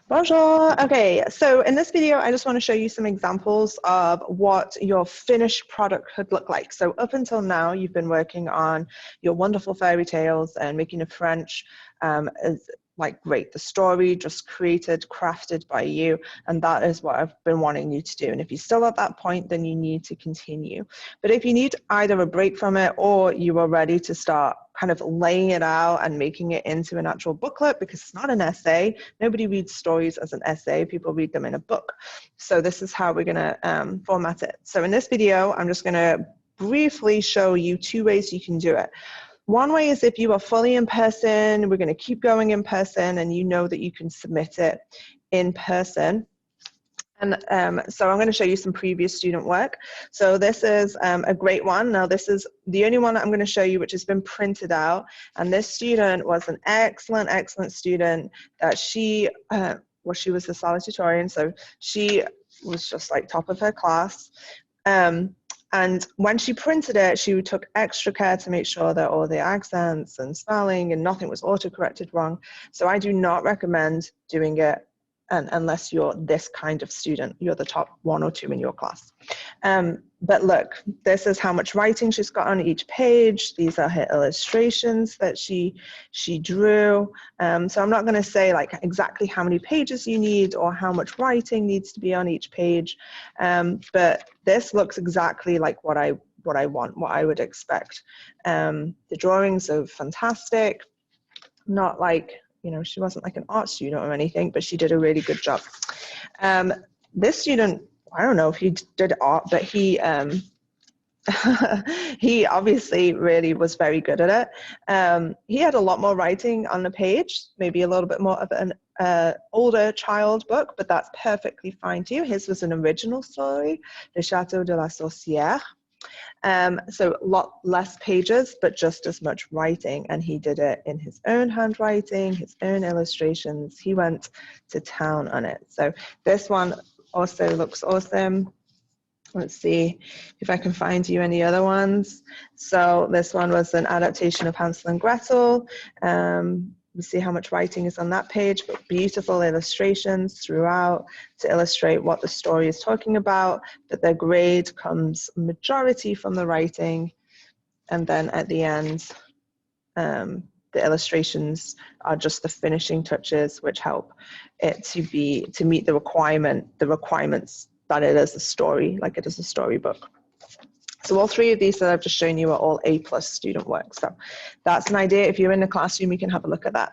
Bonjour. Okay, so in this video, I just want to show you some examples of what your finished product could look like. So up until now, you've been working on your wonderful fairy tales and making a French is like great. The story just created, crafted by you, and that is what I've been wanting you to do. And if you're still at that point, then you need to continue. But if you need either a break from it or you are ready to start kind of laying it out and making it into an actual booklet, because it's not an essay. Nobody reads stories as an essay. People read them in a book. So this is how we're going to format it. So in this video, I'm just going to briefly show you two ways you can do it. One way is if you are fully in person, we're going to keep going in person, and you know that you can submit it in person. And so I'm going to show you some previous student work. So this is a great one. Now this is the only one that I'm going to show you which has been printed out. And this student was an excellent, excellent student that she was the salutatorian. So she was just like top of her class. And when she printed it, she took extra care to make sure that all the accents and spelling and nothing was autocorrected wrong. So I do not recommend doing it unless you're this kind of student, you're the top 1 or 2 in your class. But look, this is how much writing she's got on each page. These are her illustrations that she drew. So I'm not going to say like exactly how many pages you need or how much writing needs to be on each page. But this looks exactly like what I want, what I would expect. The drawings are fantastic, not like, you know, she wasn't like an art student or anything, but she did a really good job. This student, I don't know if he did art, but he he obviously really was very good at it. He had a lot more writing on the page, maybe a little bit more of an older child book, but that's perfectly fine too. His was an original story, Le Château de la Sorcière. So a lot less pages, but just as much writing. And he did it in his own handwriting, his own illustrations. He went to town on it. So this one also looks awesome. Let's see if I can find you any other ones. So this one was an adaptation of Hansel and Gretel. We see how much writing is on that page, but beautiful illustrations throughout to illustrate what the story is talking about. But the grade comes majority from the writing. And then at the end, the illustrations are just the finishing touches, which help it to meet the requirements that it is a story, like it is a storybook. So all 3 of these that I've just shown you are all A+ student work. So that's an idea. If you're in the classroom, you can have a look at that.